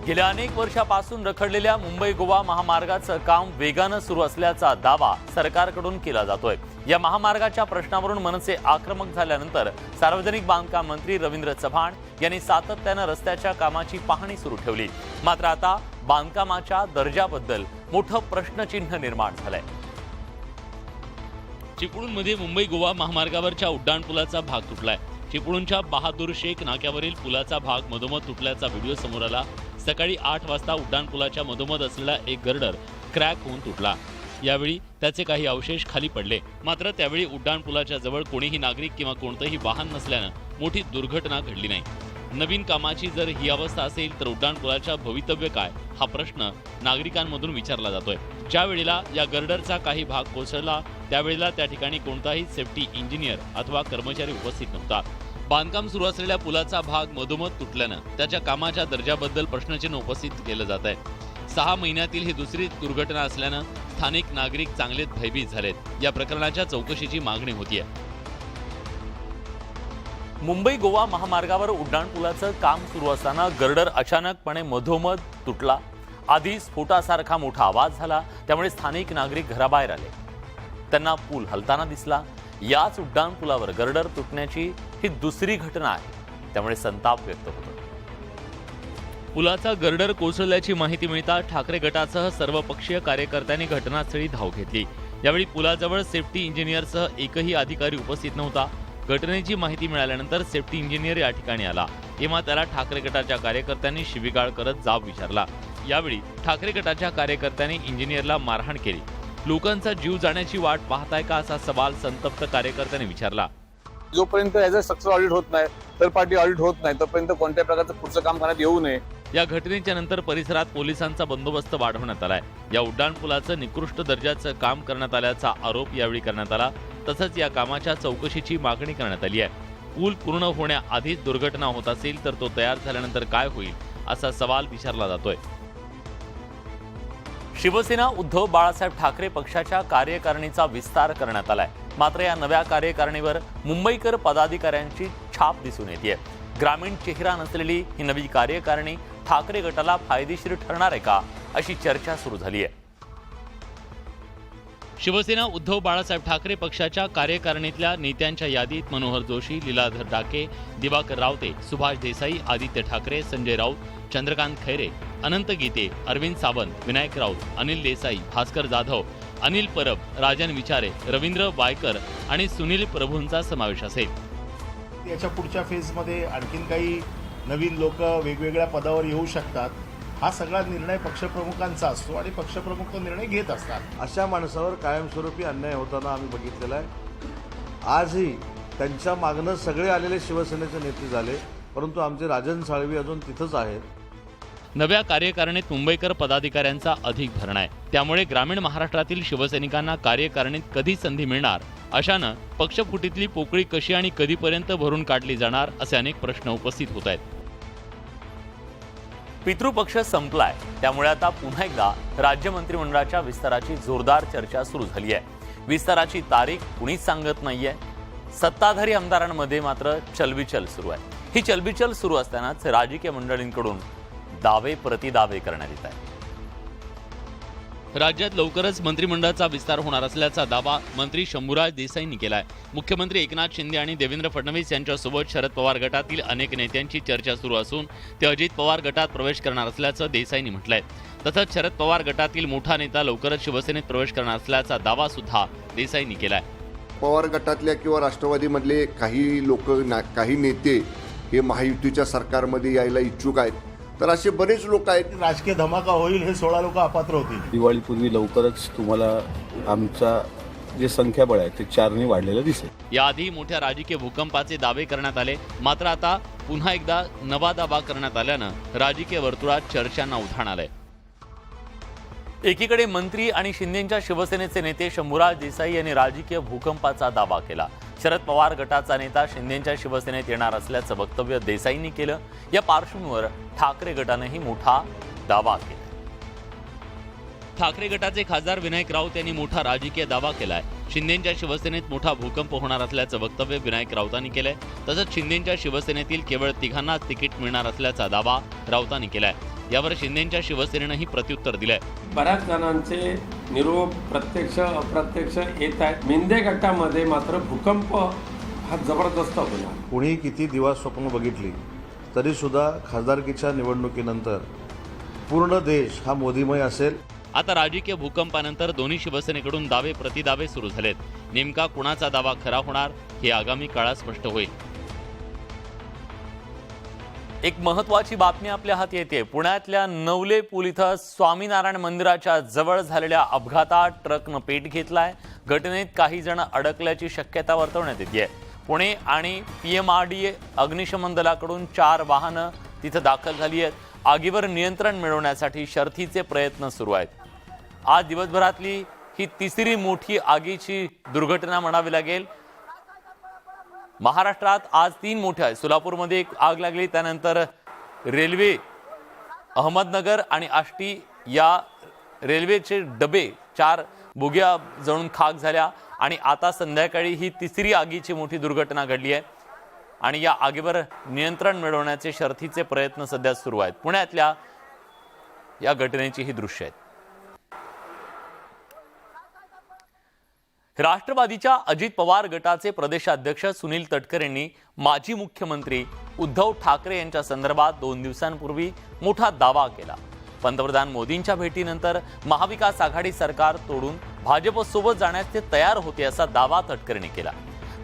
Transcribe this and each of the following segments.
गेल्या अनेक वर्षापासून रखडलेल्या मुंबई गोवा महामार्गाचं काम वेगानं सुरू असल्याचा दावा सरकारकडून केला जातोय। या महामार्गाच्या प्रश्नावरून मनसे आक्रमक झाल्यानंतर सार्वजनिक बांधकाम मंत्री रवींद्र चव्हाण यांनी सातत्यानं रस्त्याच्या कामाची पाहणी सुरू ठेवली। मात्र आता बांधकामाच्या दर्जाबद्दल मोठं प्रश्नचिन्ह निर्माण झालंय। चिपळूणमध्ये मुंबई गोवा महामार्गावरच्या उड्डाणपुलाचा भाग तुटलाय। चिपळूणच्या बहादूर शेख नाक्यावरील पुलाचा भाग मधोमध तुटल्याचा व्हिडिओ समोर आला। सकाळी 8 वाजता उड्डाणपुलाच्या मधोमध असलेला एक गर्डर क्रॅक होऊन तुटला। यावेळी त्याचे काही अवशेष खाली पडले। मात्र त्यावेळी उड्डाणपुलाच्या जवळ कोणीही नागरिक किंवा कोणतेही वाहन नसल्यानं मोठी दुर्घटना घडली नाही। नवीन कामाची जर ही अवस्था असेल तर उड्डाणपुलाच्या भवितव्य काय हा प्रश्न नागरिकांमधून विचारला जातोय। ज्या वेळेला या गर्डरचा काही भाग कोसळला त्यावेळेला त्या ठिकाणी कोणताही सेफ्टी इंजिनियर अथवा कर्मचारी उपस्थित नव्हता। बांधकाम सुरू असलेल्या पुलाचा भाग मधोमध तुटल्यानं त्याच्या कामाच्या दर्जाबद्दल प्रश्नचिन्ह उपस्थित केलं जात आहे। 6 महिन्यातील ही दुसरी दुर्घटना असल्यानं स्थानिक नागरिक चांगलेच भयभीत झालेत। या प्रकरणाच्या चौकशीची मागणी होतीये। मुंबई गोवा महामार्गावर उड्डाणपुलाचं काम सुरू असताना गर्डर अचानकपणे मधोमध तुटला। आधी स्फोटासारखा मोठा आवाज झाला, त्यामुळे स्थानिक नागरिक घराबाहेर आले। त्यांना पूल हलताना दिसला। याच उड्डाणपुलावर गर्डर तुटण्याची ही दुसरी घटना आहे, त्यामुळे संताप व्यक्त होतो। पुलाचा गर्डर कोसळल्याची माहिती मिळताच ठाकरे गटासह सर्वपक्षीय कार्यकर्त्यांनी घटनास्थळी धाव घेतली। यावेळी पुलाजवळ सेफ्टी इंजिनियरसह एकही अधिकारी उपस्थित नव्हता। घटनेची माहिती मिळाल्यानंतर सेफ्टी इंजिनियर या ठिकाणी आला, तेव्हा त्याला ठाकरे गटाच्या कार्यकर्त्यांनी शिवीगाळ करत जाब विचारला। यावेळी ठाकरे गटाच्या कार्यकर्त्यांनी इंजिनियरला मारहाण केली। लोकांचा जीव जाण्याची वाट पाहताय का असा सवाल संतप्त कार्यकर्त्यांनी विचारला। जोपर्यंत ॲज अ सक्सेस ऑडिट होत नाही, थर्ड पार्टी ऑडिट होत नाही, तोपर्यंत कोणत्या प्रकारचं पुढचं काम करण्यात येऊ नये। या घटनेच्या नंतर परिसरात पोलिसांचा बंदोबस्त वाढवण्यात आलाय। या उड्डाणपुलाचं निकृष्ट दर्जाचं काम करण्यात आल्याचा आरोप यावेळी करण्यात आला। तसंच या कामाच्या चौकशीची मागणी करण्यात आली आहे। पूल पूर्ण होण्याआधीच दुर्घटना होत असेल तर तो तयार झाल्यानंतर काय होईल असा सवाल विचारला जातोय। शिवसेना उद्धव बाळासाहेब ठाकरे पक्षाच्या कार्यकारिणीचा विस्तार करण्यात आलाय। मात्र या नव्या कार्यकारिणीवर मुंबईकर पदाधिकाऱ्यांची छाप दिसून येते। ग्रामीण चेहरा नसलेली ही नवी कार्यकारिणी ठाकरे गटाला फायदेशीर ठरणार आहे का, अशी चर्चा सुरू झाली आहे। शिवसेना उद्धव बाळासाहेब ठाकरे पक्षाच्या कार्यकारिणीतल्या नेत्यांच्या यादीत मनोहर जोशी, लीलाधर डाके, दिवाकर रावते, सुभाष देसाई, आदित्य ठाकरे, संजय राऊत, चंद्रकांत खैरे, अनंत गीते, अरविंद सावंत, विनायक राऊत, अनिल देसाई, भास्कर जाधव, अनिल परब, राजन विचारे, रवींद्र वायकर आणि सुनील प्रभूंचा समावेश असेल। याच्या पुढच्या फेजमध्ये आणखीन काही नवीन लोक वेगवेगळ्या पदावर येऊ शकतात। हा सगळा निर्णय पक्षप्रमुखांचा असतो आणि पक्षप्रमुख तो निर्णय घेत असतात। अशा माणसावर कायमस्वरूपी अन्याय होताना आम्ही बघितलेला आहे। आजही त्यांच्या मागणं सगळे आलेले शिवसेनेचे नेते झाले, परंतु आमचे राजन साळवी अजून तिथंच आहेत। नव्या कार्यकारिणीत मुंबईकर पदाधिकाऱ्यांचा अधिक भरणा आहे, त्यामुळे ग्रामीण महाराष्ट्रातील शिवसैनिकांना कार्यकारिणीत कधी संधी मिळणार, अशानं पक्षफुटीतली पोकळी कशी आणि कधीपर्यंत भरून काढली जाणार असे अनेक प्रश्न उपस्थित होत आहेत। पितृपक्ष संपलाय, त्यामुळे आता पुन्हा एकदा राज्य मंत्रिमंडळाच्या विस्ताराची जोरदार चर्चा सुरू झाली आहे। विस्ताराची तारीख कुणीच सांगत नाहीये। सत्ताधारी आमदारांमध्ये मात्र चलबिचल सुरू आहे। ही चलबिचल सुरू असतानाच राजकीय मंडळींकडून दावे प्रतिदावे करण्यात येत आहेत। राज्यात लवकरच मंत्रिमंडळाचा विस्तार होणार असल्याचा दावा मंत्री शंभूराज देसाईंनी केलाय। मुख्यमंत्री एकनाथ शिंदे आणि देवेंद्र फडणवीस यांच्यासोबत शरद पवार गटातील अनेक नेत्यांची चर्चा सुरू असून ते अजित पवार गटात प्रवेश करणार असल्याचं देसाईंनी म्हटलंय। तसंच शरद पवार गटातील मोठा नेता लवकरच शिवसेनेत प्रवेश करणार असल्याचा दावा सुद्धा देसाईंनी केलाय। पवार गटातल्या किंवा राष्ट्रवादीमधले काही लोक, काही नेते हे महायुतीच्या सरकारमध्ये यायला इच्छुक आहेत, तर असे बरेच लोक आहेत। राजकीय धमाका होईल हे 16 लोक अपात्र होतील। दिवाळीपूर्वी लवकरच तुम्हाला आमचा जे संख्याबळ आहे ते 4ने वाढलेलं दिसेल। याआधी मोठ्या राजकीय भूकंपाचे दावे करण्यात आले, मात्र आता पुन्हा एकदा नवा दावा करण्यात आल्यानं राजकीय वर्तुळात चर्चांना उधाण आलंय। एकीकडे मंत्री आणि शिंदेंच्या शिवसेनेचे नेते शंभूराज देसाई यांनी राजकीय भूकंपाचा दावा केला। शरद पवार गटाचा नेता शिंदेंच्या शिवसेनेत येणार असल्याचं वक्तव्य देसाईंनी केलं। या पार्श्वभूमीवर ठाकरे गटानेही मोठा दावा केला। ठाकरे गटाचे खासदार विनायक राऊत यांनी मोठा राजकीय दावा केलाय। शिंदेंच्या शिवसेनेत मोठा भूकंप होणार असल्याचं वक्तव्य विनायक राऊतांनी केलंय. तसंच शिंदेंच्या शिवसेनेतील केवळ तिघांनाच तिकीट मिळणार असल्याचा दावा राऊतांनी केलाय. यावर शिंदेंच्या शिवसेनेनंही प्रत्युत्तर दिलंय. बऱ्याच जणांचे निरोप प्रत्यक्ष अप्रत्यक्ष येत आहेत. मिंदे गटामध्ये मात्र भूकंप हा जबरदस्त होणार. कोणी किती दिवा स्वप्न बघितली तरी सुद्धा खासदारकीच्या निवडणुकीनंतर पूर्ण देश हा मोदीमय असेल. आता राजकीय भूकंपानंतर दोन्ही शिवसेनेकडून दावे प्रतिदावे सुरू झालेत. नेमका कुणाचा दावा खरा होणार हे आगामी काळात स्पष्ट होईल. एक महत्वाची बातमी आपल्या हाती येते. पुण्यातल्या नवले पूल इथं स्वामीनारायण मंदिराच्या जवळ झालेल्या अपघातात ट्रकनं पेट घेतलाय. घटनेत काही जण अडकल्याची शक्यता वर्तवण्यात येते. पुणे आणि PMRDA अग्निशमन दलाकडून 4 वाहनं तिथं दाखल झाली आहेत. आगीवर नियंत्रण मिळवण्यासाठी शर्थीचे प्रयत्न सुरू आहेत. आज दिवसभरातली ही तिसरी मोठी आगीची दुर्घटना म्हणावी लागेल. महाराष्ट्रात आज 3 मोठ्या आहेत. सोलापूरमध्ये एक आग लागली, त्यानंतर रेल्वे अहमदनगर आणि आष्टी या रेल्वेचे डबे 4 बोग्या जळून खाक झाल्या आणि आता संध्याकाळी ही तिसरी आगीची मोठी दुर्घटना घडली आहे आणि या आगीवर नियंत्रण मिळवण्याचे शर्थीचे प्रयत्न सध्या सुरू आहेत. पुण्यातल्या या घटनेची ही दृश्य आहेत. राष्ट्रवादीच्या अजित पवार गटाचे प्रदेशाध्यक्ष सुनील तटकरे यांनी माजी मुख्यमंत्री उद्धव ठाकरे यांच्या संदर्भात 2 दिवसांपूर्वी मोठा दावा केला. पंतप्रधान मोदींच्या भेटीनंतर महाविकास आघाडी सरकार तोडून भाजपसोबत जाण्यास ते तयार होते असा दावा तटकरेंनी केला.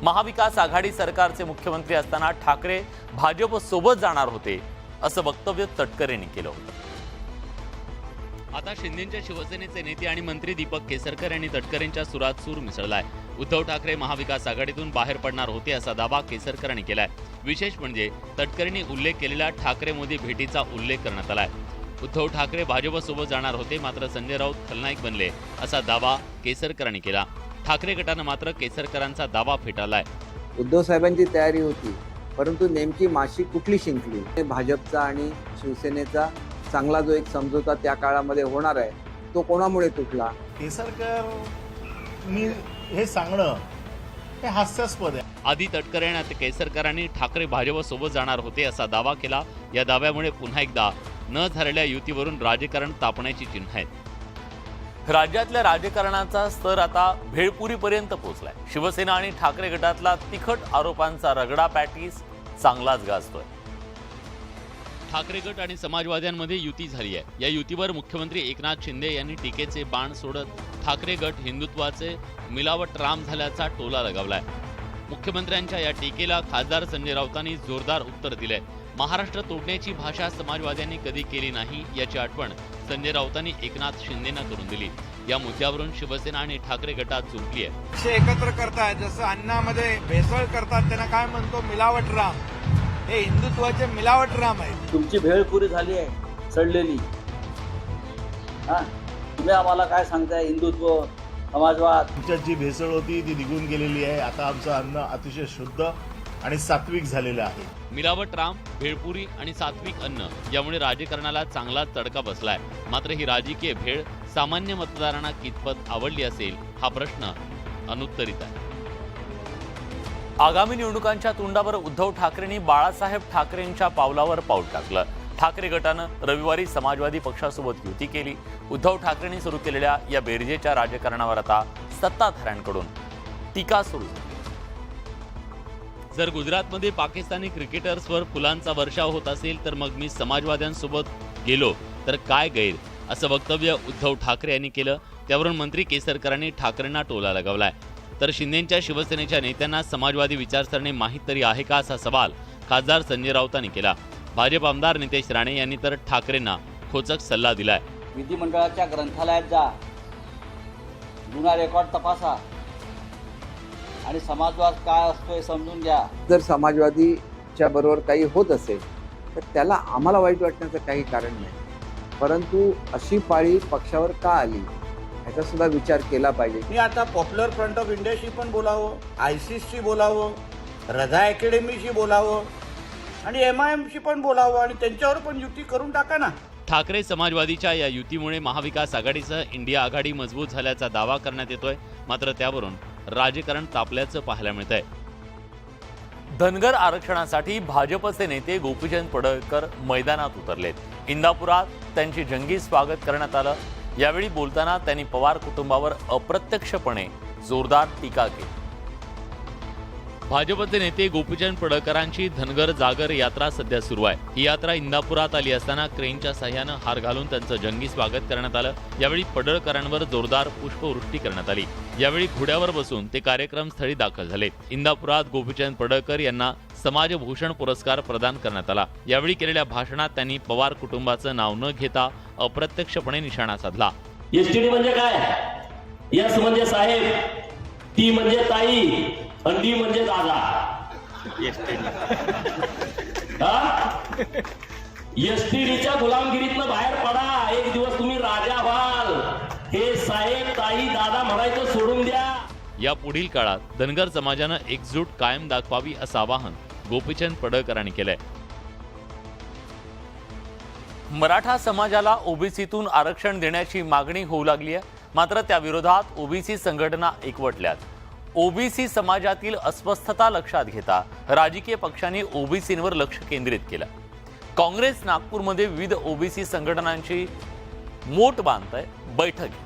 महाविकास आघाडी सरकारचे मुख्यमंत्री असताना ठाकरे भाजपसोबत जाणार होते असं वक्तव्य तटकरेंनी केलं होतं. आता शिंदेंच्या शिवसेनेचे नेते आणि मंत्री दीपक केसरकर यांनी तटकरेंच्या सुरात सूर मिसळलाय. उद्धव ठाकरे महाविकास आघाडीतून बाहेर पडणार होते असा दावा केसरकरांनी केलाय. विशेष म्हणजे तटकरेंनी उल्लेख केलेल्या ठाकरे मोदी भेटीचा उल्लेख करण्यात आलाय. उद्धव ठाकरे भाजपसोबत जाणार होते, मात्र संजय राऊत खलनायक बनले असा दावा केसरकरांनी केला. ठाकरे गटानं मात्र केसरकरांचा दावा फेटाळलाय. उद्धव साहेबांची तयारी होती, परंतु नेमकी माशी कुठली शिंकली? भाजपचा आणि शिवसेनेचा चांगला जो एक समझोता त्या काळामध्ये होणार आहे तो कोणामुळे तुटला? केसरकर मी हे सांगणं हे हास्यास्पद आहे. आधी तटकरे आणि केसरकरांनी ठाकरे भाजपसोबत जाणार होते असा दावा केला. या दाव्यामुळे पुन्हा एकदा न झालेल्या युतीवरून राजकारण तापण्याची चिन्ह आहेत. राज्यातल्या राजकारणाचा स्तर आता भेळपुरीपर्यंत पोहोचलाय. शिवसेना आणि ठाकरे गटातला तिखट आरोपांचा रगडा पॅटीस चांगलाच गाजतोय. ठाकरे गट आणि समाजवाद्यांमध्ये युती झाली आहे. या युतीवर मुख्यमंत्री एकनाथ शिंदे यांनी टीकेचे बाण सोडत ठाकरे गट हिंदुत्वाचे मिलावट राम झाल्याचा टोला लगावलाय. मुख्यमंत्र्यांच्या या टीकेला खासदार संजय राऊतांनी जोरदार उत्तर दिलंय. महाराष्ट्र तोडण्याची भाषा समाजवाद्यांनी कधी केली नाही याची आठवण संजय राऊतांनी एकनाथ शिंदेंना करून दिली. या मुद्द्यावरून शिवसेना आणि ठाकरे गटात जुंपली आहे. एकत्र करतायत, जसं अन्नामध्ये भेसळ करतात त्यांना काय म्हणतो मिलावट राम. हे हिंदुत्वाचे मिलावट राम आहे. तुमची भेळपुरी झाली आहे सडलेली. तुम्ही आम्हाला काय सांगताय? हिंदुत्व, समाजवाद. तुमच्यात जी भेसळ होती ती निघून गेलेली आहे. आता आमचं अन्न अतिशय शुद्ध आणि सात्विक झालेलं आहे. मिलावट राम, भेळपुरी आणि सात्विक अन्न यामुळे राजकारणाला चांगला तडका बसलाय. मात्र ही राजकीय भेळ सामान्य मतदारांना कितपत आवडली असेल हा प्रश्न अनुत्तरित आहे. आगामी निवडणुकांच्या तोंडावर उद्धव ठाकरेंनी बाळासाहेब ठाकरेंच्या पावलावर पाऊल टाकलं. ठाकरे गटानं रविवारी समाजवादी पक्षासोबत युती केली. उद्धव ठाकरेंनी सुरू केलेल्या या बेरजेच्या राजकारणावर आता सत्ताधाऱ्यांकडून टीका सुरू झाली. जर गुजरातमध्ये पाकिस्तानी क्रिकेटर्सवर फुलांचा वर्षाव होत असेल तर मग मी समाजवाद्यांसोबत गेलो तर काय गैर, असं वक्तव्य उद्धव ठाकरे यांनी केलं. त्यावरून मंत्री केसरकरांनी ठाकरेंना टोला लगावलाय. तर शिंदेंच्या शिवसेनेच्या नेत्यांना समाजवादी विचारसरणी माहीत तरी आहे का असा सवाल खासदार संजय राऊतांनी केला. भाजप आमदार नितेश राणे यांनी तर ठाकरेंना खोचक सल्ला दिलाय. विधिमंडळाच्या ग्रंथालयात जा, जुना रेकॉर्ड तपासा आणि समाजवाद काय असतो हे समजून घ्या. जर समाजवादीच्या बरोबर काही होत असेल तर त्याला आम्हाला वाईट वाटण्याचं काही कारण नाही, परंतु अशी पाळी पक्षावर का आली ह्याचा सुद्धा विचार केला पाहिजे. मी आता पॉप्युलर फ्रंट ऑफ इंडियाशी पण बोलावं, आयसिसशी बोलावं, रझा अकॅडमीशी बोलावं आणि MIMशी पण बोलावं आणि त्यांच्यावर पण युती करून टाका ना. ठाकरे समाजवादीच्या या युतीमुळे महाविकास आघाडीसह इंडिया आघाडी मजबूत झाल्याचा दावा करण्यात येतोय. मात्र त्यावरून राजकारण तापल्याचं पाहायला मिळतंय. धनगर आरक्षणासाठी भाजपचे नेते गोपीचंद पडळकर मैदानात उतरलेत. इंदापुरात त्यांचे जंगी स्वागत करण्यात आलं. यावेळी बोलताना त्यांनी पवार कुटुंबावर अप्रत्यक्षपणे जोरदार टीका केली. भाजपचे नेते गोपीचंद पडळकरांची धनगर जागर यात्रा सध्या सुरू आहे. ही यात्रा इंदापुरात आली असताना क्रेनच्या साह्यानं हार घालून त्यांचं जंगी स्वागत करण्यात आलं. यावेळी पडळकरांवर जोरदार पुष्पवृष्टी करण्यात आली. यावेळी घोड्यावर बसून ते कार्यक्रमस्थळी दाखल झाले. इंदापुरात गोपीचंद पडळकर यांना समाजभूषण पुरस्कार प्रदान करण्यात आला. यावेळी केलेल्या भाषणात त्यांनी पवार कुटुंबाचं नाव न घेता अप्रत्यक्षपणे निशाणा साधला. एसटीडी म्हणजे काय? यस म्हणजे साहेब, टी म्हणजे ताई, अंडी म्हणजे दादा. एसटीडीच्या गुलामगिरीतनं बाहेर पडा. एक दिवस तुम्ही राजा व्हाल. हे साहेब, ताई, दादा म्हणायचं सोडून द्या. या पुढील काळात धनगर समाजानं एकजूट कायम दाखवावी असं आवाहन गोपीचंद पडळकरांनी केलंय. मराठा समाजाला ओबीसीतून आरक्षण देण्याची मागणी होऊ लागली आहे. मात्र त्या विरोधात ओबीसी संघटना एकवटल्यात. ओबीसी समाजातील अस्वस्थता लक्षात घेता राजकीय पक्षांनी ओबीसींवर लक्ष केंद्रित केलं. काँग्रेस नागपूरमध्ये विविध ओबीसी संघटनांची मोठ बांधतंय बैठक.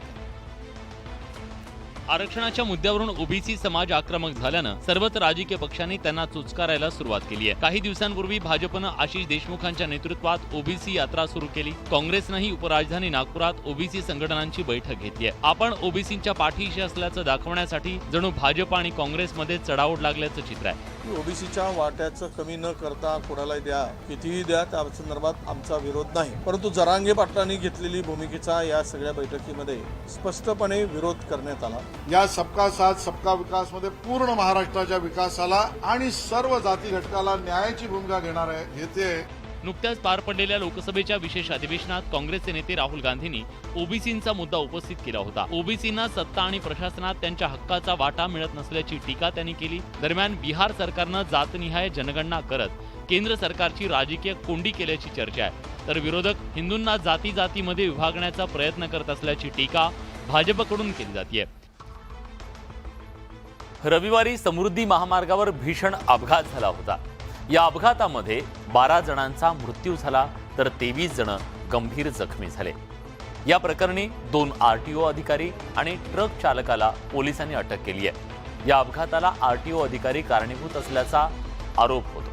आरक्षणाच्या मुद्द्यावरून ओबीसी समाज आक्रमक झाल्यानं सर्वच राजकीय पक्षांनी त्यांना चुचकारायला सुरुवात केली आहे. काही दिवसांपूर्वी भाजपनं आशिष देशमुखांच्या नेतृत्वात ओबीसी यात्रा सुरू केली. काँग्रेसनंही उपराजधानी नागपुरात ओबीसी संघटनांची बैठक घेतली आहे. आपण ओबीसींच्या पाठीशी असल्याचं दाखवण्यासाठी जणू भाजप आणि काँग्रेसमध्ये चढाओढ लागल्याचं चित्र आहे. ओबीसीच्या वाट्याचं कमी न करता कोणालाही द्या, कितीही द्या, त्या संदर्भात आमचा विरोध नाही. परंतु जरांगे पाटलांनी घेतलेली भूमिकेचा या सगळ्या बैठकीमध्ये स्पष्टपणे विरोध करण्यात आला. या सबका साथ सबका विकास मध्ये पूर्ण महाराष्ट्राच्या विकासाला आणि सर्व जाती घटकाला न्यायाची भूमिका घेते. नुकत्याच पार पडलेल्या लोकसभेच्या विशेष अधिवेशनात काँग्रेसचे नेते राहुल गांधींनी ओबीसींचा मुद्दा उपस्थित केला होता. ओबीसींना सत्ता आणि प्रशासनात त्यांच्या हक्काचा वाटा मिळत नसल्याची टीका त्यांनी केली. दरम्यान बिहार सरकारनं जातनिहाय जनगणना करत केंद्र सरकारची राजकीय कोंडी केल्याची चर्चा आहे. तर विरोधक हिंदूंना जाती जातीमध्ये विभागण्याचा प्रयत्न करत असल्याची टीका भाजपकडून केली जाते. रविवारी समृद्धी महामार्गावर भीषण अपघात झाला होता. या अपघातामध्ये 12 जणांचा मृत्यू झाला तर 23 जण गंभीर जखमी झाले. या प्रकरणी 2 आरटीओ अधिकारी आणि ट्रक चालकाला पोलिसांनी अटक केली आहे. या अपघाताला आरटीओ अधिकारी कारणीभूत असल्याचा आरोप होतो.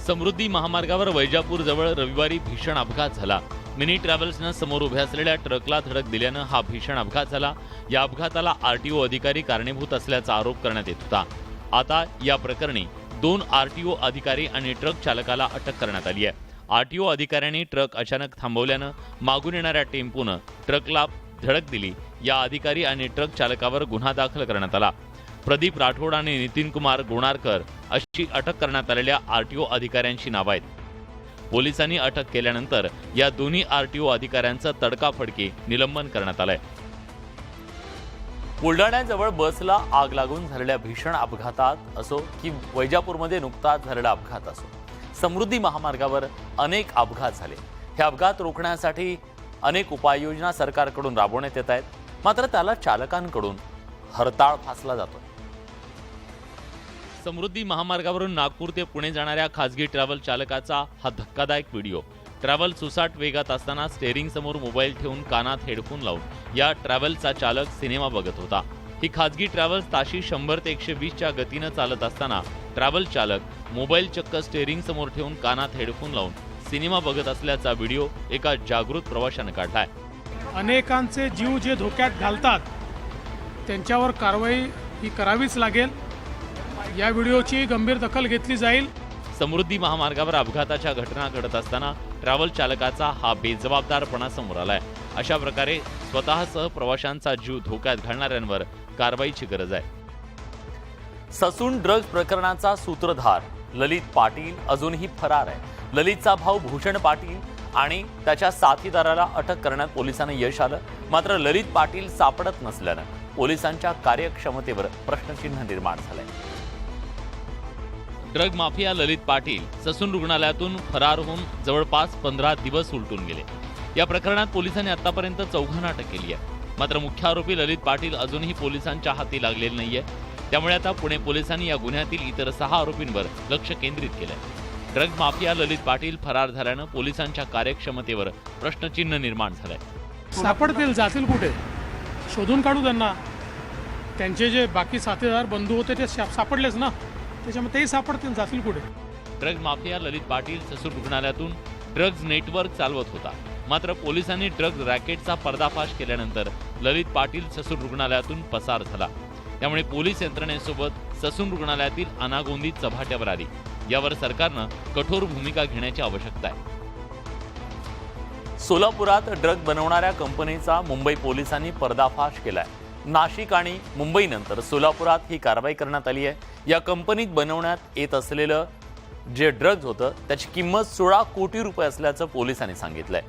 समृद्धी महामार्गावर वैजापूर जवळ रविवारी भीषण अपघात झाला. मिनी ट्रॅव्हल्सनं समोर उभ्या असलेल्या ट्रकला धडक दिल्यानं हा भीषण अपघात झाला. या अपघाताला आरटीओ अधिकारी कारणीभूत असल्याचा आरोप करण्यात येत होता. आता या प्रकरणी 2 आरटीओ अधिकारी आणि ट्रक चालकाला अटक करण्यात आली आहे. आरटीओ अधिकाऱ्यांनी ट्रक अचानक थांबवल्यानं मागून येणाऱ्या टेम्पोनं ट्रकला धडक दिली. या अधिकारी आणि ट्रक चालकावर गुन्हा दाखल करण्यात आला. प्रदीप राठोड आणि नितीन कुमार गोणारकर अशी अटक करण्यात आलेल्या आरटीओ अधिकाऱ्यांची नावं आहेत. पोलिसांनी अटक केल्यानंतर या दोन्ही आरटीओ अधिकाऱ्यांचं तडकाफडकी निलंबन करण्यात आलंय. बुलढाण्याजवळ बसला आग लागून झालेल्या भीषण अपघातात असो की वैजापूरमध्ये नुकताच झालेला अपघात असो, समृद्धी महामार्गावर अनेक अपघात झाले. हे अपघात रोखण्यासाठी अनेक उपाययोजना सरकारकडून राबवण्यात येत आहेत. मात्र त्याला चालकांकडून हरताळ फासला जातो. समृद्धी महामार्गावरून नागपूर ते पुणे जाणाऱ्या खासगी ट्रॅव्हल चालकाचा हा धक्कादायक व्हिडिओ. ट्रॅव्हल सुसाट वेगात असताना स्टेअरिंग समोर मोबाईल ठेवून कानात हेडफोन लावून या ट्रॅव्हलचा चालक सिनेमा बघत होता. ही खासगी ट्रॅव्हल्स ताशी 100 ते 120च्या गतीनं चालत असताना ट्रॅव्हल चालक मोबाईल चक्क स्टेअरिंग समोर ठेवून कानात हेडफोन लावून सिनेमा बघत असल्याचा व्हिडिओ एका जागृत प्रवाशानं काढलाय. अनेकांचे जीव जे धोक्यात घालतात त्यांच्यावर कारवाई ही करावीच लागेल. या व्हिडिओची गंभीर दखल घेतली जाईल. समृद्धी महामार्गावर अपघाताच्या घटना घडत असताना ट्रॅव्हल चालकाचा हा बेजबाबदारपणा समोर आलाय. अशा प्रकारे स्वतःसह प्रवाशांचा जीव धोक्यात घालणाऱ्यांवर कारवाईची गरज आहे. ससून ड्रग्ज प्रकरणाचा सूत्रधार ललित पाटील अजूनही फरार आहे. ललितचा भाऊ भूषण पाटील आणि त्याच्या साथीदाराला अटक करण्यात पोलिसांना यश आलं. मात्र ललित पाटील सापडत नसल्यानं पोलिसांच्या कार्यक्षमतेवर प्रश्नचिन्ह निर्माण झालंय. ड्रग माफिया ललित पाटील ससून रुग्णालयातून फरार होऊन जवळपास 15 दिवस उलटून गेले. या प्रकरणात पोलिसांनी आतापर्यंत 4 अटक केली आहे. मात्र मुख्य आरोपी ललित पाटील अजूनही पोलिसांच्या हाती लागलेले नाहीये. त्यामुळे आता पुणे पोलिसांनी या गुन्ह्यातील इतर 6 आरोपींवर लक्ष केंद्रित केलंय. ड्रग माफिया ललित पाटील फरार झाल्यानं पोलिसांच्या कार्यक्षमतेवर प्रश्नचिन्ह निर्माण झालंय. सापडतील, जातील कुठे, शोधून काढू त्यांना. त्यांचे जे बाकी साथीदार बंधू होते ते सापडलेच ना, त्याच्यामुळे तेही सापडतील, जातील कुठे. ड्रग माफिया ललित पाटील ससूर रुग्णालयातून ड्रग्ज नेटवर्क चालवत होता. मात्र पोलिसांनी ड्रग्ज रॅकेटचा पर्दाफाश केल्यानंतर ललित पाटील ससूर रुग्णालयातून पसार झाला. त्यामुळे पोलीस यंत्रणेसोबत ससून रुग्णालयातील अनागोंदी चव्हाट्यावर आली. यावर सरकारनं कठोर भूमिका घेण्याची आवश्यकता आहे. सोलापुरात ड्रग बनवणाऱ्या कंपनीचा मुंबई पोलिसांनी पर्दाफाश केलाय. नाशिक आणि मुंबईनंतर सोलापुरात ही कारवाई करण्यात आली आहे. या कंपनीत बनवण्यात येत असलेलं जे ड्रग्ज होतं त्याची किंमत 16 कोटी रुपये असल्याचं पोलिसांनी सांगितलंय.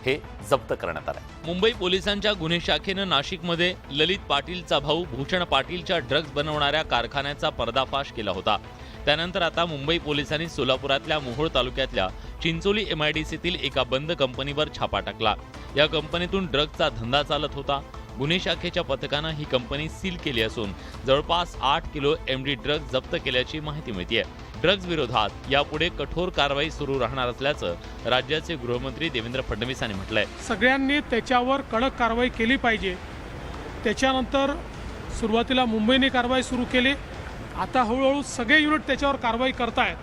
हे जप्त करण्यात आलंय. मुंबई पोलिसांच्या गुन्हे शाखेनं नाशिकमध्ये ललित पाटीलचा भाऊ भूषण पाटीलच्या ड्रग्ज बनवणाऱ्या कारखान्याचा पर्दाफाश केला होता. त्यानंतर आता मुंबई पोलिसांनी सोलापुरातल्या मोहोळ तालुक्यातल्या चिंचोली MIDCतील एका बंद कंपनीवर छापा टाकला. या कंपनीतून ड्रग्जचा धंदा चालत होता. गुन्हे शाखेच्या पथकानं ही कंपनी सील केली असून जवळपास 8 किलो MD ड्रग्ज जप्त केल्याची माहिती मिळते. ड्रग्ज विरोधात यापुढे कठोर कारवाई सुरू राहणार असल्याचं राज्याचे गृहमंत्री देवेंद्र फडणवीस यांनी म्हटलंय. सगळ्यांनी त्याच्यावर कडक कारवाई केली पाहिजे. त्याच्यानंतर सुरुवातीला मुंबईने कारवाई सुरू केली, आता हळूहळू सगळे युनिट त्याच्यावर कारवाई करतायत.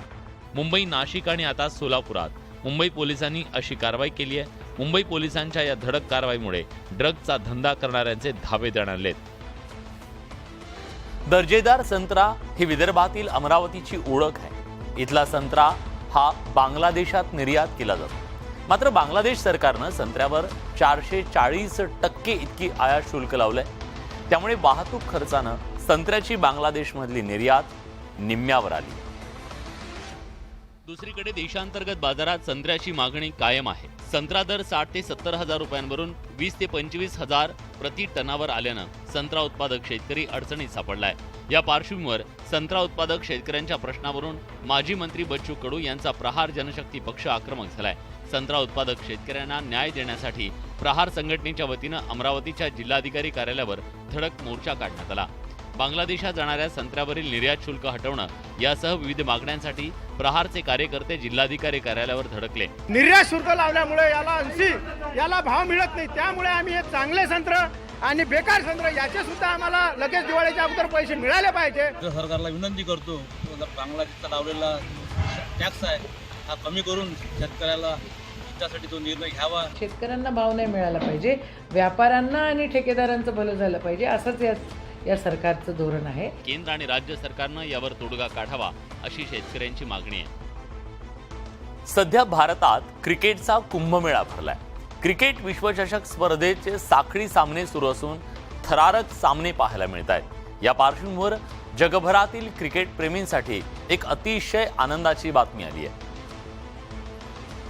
मुंबई, नाशिक आणि आता सोलापुरात मुंबई पोलिसांनी अशी कारवाई केली आहे. मुंबई पोलिसांच्या या धडक कारवाईमुळे ड्रग्जचा धंदा करणाऱ्यांचे धावे दणाणलेत. दर्जेदार संत्रा ही विदर्भातील अमरावतीची ओळख आहे. इथला संत्रा हा बांगलादेशात निर्यात केला जातो. मात्र बांगलादेश सरकारनं संत्र्यावर 440% इतकी आयात शुल्क लावलंय. त्यामुळे वाहतूक खर्चानं संत्र्याची बांगलादेशमधली निर्यात निम्म्यावर आली. दुसरीकडे देशांतर्गत बाजारात संत्र्याची मागणी कायम आहे. संत्रा दर 60 ते 70 हजार रुपयांवरून 20 ते 25 हजार प्रति टनावर आल्यानं संत्रा उत्पादक शेतकरी अडचणीत सापडलाय. या पार्श्वभूमीवर संत्रा उत्पादक शेतकऱ्यांच्या प्रश्नावरून माजी मंत्री बच्चू कडू यांचा प्रहार जनशक्ती पक्ष आक्रमक झालाय. संत्रा उत्पादक शेतकऱ्यांना न्याय देण्यासाठी प्रहार संघटनेच्या वतीनं अमरावतीच्या जिल्हाधिकारी कार्यालयावर धडक मोर्चा काढण्यात आला. बांगलादेशात जाणाऱ्या संत्र्यावरील निर्यात शुल्क हटवणं यासह विविध मागण्यांसाठी प्रहारचे कार्यकर्ते जिल्हाधिकारी कार्यालयावर धडकले. निर्यात शुल्क लावल्यामुळे याला भाव मिळत नाही. त्यामुळे आम्ही हे चांगले संत्र आणि बेकार संत्र याचे सुद्धा आम्हाला लगेच दिवाळीच्या अगोदर पैसे मिळाले पाहिजे. सरकारला विनंती करतो, बांगलादेशचा लावलेला टॅक्स आहे हा कमी करून शेतकऱ्याला त्यासाठी तो निर्णय घ्यावा. शेतकऱ्यांना भाव नाही मिळाला पाहिजे, व्यापाऱ्यांना आणि ठेकेदारांचं भलं झालं पाहिजे, असंच या सरकारचं धोरण आहे. केंद्र आणि राज्य सरकारनं यावर तोडगा काढावा अशी शेतकऱ्यांची मागणी आहे. सध्या भारतात क्रिकेटचा कुंभमेळा भरलाय. क्रिकेट विश्वचषक स्पर्धेचे साखळी सामने सुरू असून थरारक सामने पाहायला मिळत आहेत. या पार्श्वभूमीवर जगभरातील क्रिकेट प्रेमींसाठी एक अतिशय आनंदाची बातमी आली आहे.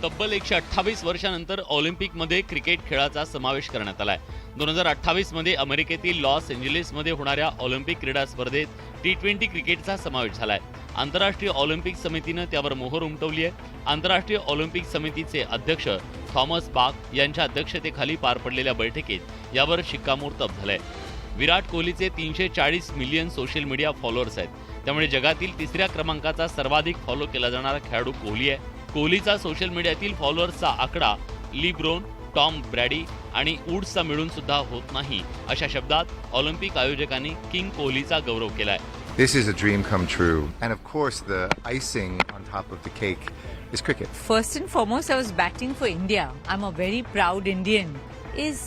तब्बल 128 वर्षांनंतर ऑलिम्पिकमध्ये क्रिकेट खेळाचा समावेश करण्यात आलाय. 2028 मध्ये अमेरिकेतील लॉस एंजेलिसमध्ये होणाऱ्या ऑलिम्पिक क्रीडा स्पर्धेत T20 क्रिकेटचा समावेश झालाय. आंतरराष्ट्रीय ऑलिम्पिक समितीनं त्यावर मोहर उमटवली आहे. आंतरराष्ट्रीय ऑलिम्पिक समितीचे अध्यक्ष थॉमस बाक यांच्या अध्यक्षतेखाली पार पडलेल्या बैठकीत यावर शिक्कामोर्तब झालंय. विराट कोहलीचे 340 मिलियन सोशल मीडिया फॉलोअर्स आहेत. त्यामुळे जगातील 3ऱ्या क्रमांकाचा सर्वाधिक फॉलो केला जाणारा खेळाडू कोहली आहे. कोहलीचा सोशल मीडियातील फॉलोअर्सचा आकडा लिब्रोन, टॉम ब्रॅडी आणि वुड्सचा मिळून सुद्धा होत नाही अशा शब्दात ऑलिम्पिक आयोजकांनी किंग कोहलीचा गौरव केलाय. This is a dream come true, and of course the icing on top of the cake is cricket. First and foremost, I was batting for India. I'm a very proud Indian. Is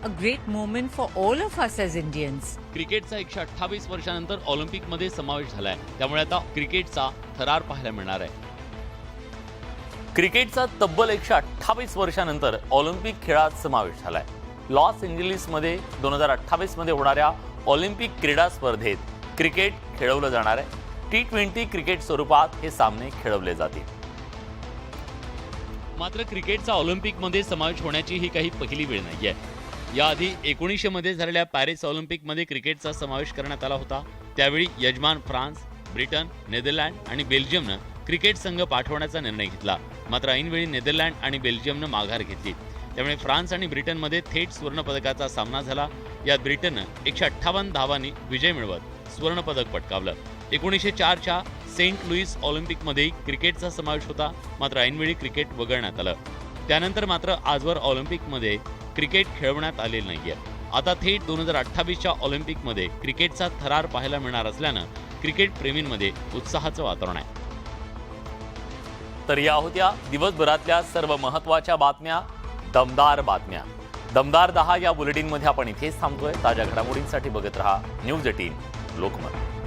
a great moment for all of us as Indians. क्रिकेटचा 128 वर्षांनंतर ऑलिम्पिकमध्ये समावेश झालाय. त्यामुळे आता क्रिकेटचा थरार पाहायला मिळणार आहे. क्रिकेटचा तब्बल 128 वर्षांनंतर ऑलिम्पिक खेळात समावेश झालाय. लॉस एंजेलिसमध्ये 2028 मध्ये होणाऱ्या ऑलिम्पिक क्रीडा स्पर्धेत क्रिकेट खेळवलं जाणार आहे. T20 क्रिकेट स्वरूपात हे सामने खेळवले जातील. मात्र क्रिकेटचा ऑलिम्पिकमध्ये समावेश होण्याची ही काही पहिली वेळ नाहीये. याआधी 1900 मध्ये झालेल्या पॅरिस ऑलिम्पिकमध्ये क्रिकेटचा समावेश करण्यात आला होता. त्यावेळी यजमान फ्रान्स, ब्रिटन, नेदरलँड आणि बेल्जियमनं क्रिकेट संघ पाठवण्याचा निर्णय घेतला. मात्र ऐनवेळी नेदरलँड आणि बेल्जियमनं माघार घेतली. त्यामुळे फ्रान्स आणि ब्रिटनमध्ये थेट सुवर्णपदकाचा सामना झाला. यात ब्रिटननं 158 धावांनी विजय मिळवत सुवर्णपदक पटकावलं. 1904च्या सेंट लुईस ऑलिम्पिकमध्ये क्रिकेटचा समावेश होता, मात्र ऐनवेळी क्रिकेट वगळण्यात आलं. त्यानंतर मात्र आजवर ऑलिम्पिकमध्ये क्रिकेट खेळवण्यात आलेलं नाहीये. आता थेट 2028च्या ऑलिम्पिकमध्ये क्रिकेटचा थरार पाहायला मिळणार असल्यानं क्रिकेट प्रेमींमध्ये उत्साहाचं वातावरण आहे. तर या होत्या दिवसभरातल्या सर्व महत्त्वाच्या बातम्या, दमदार बातम्या. दमदार 10 या बुलेटिनमध्ये आपण इथेच थांबतोय. ताज्या घडामोडींसाठी बघत रहा न्यूज 18 लोकमत.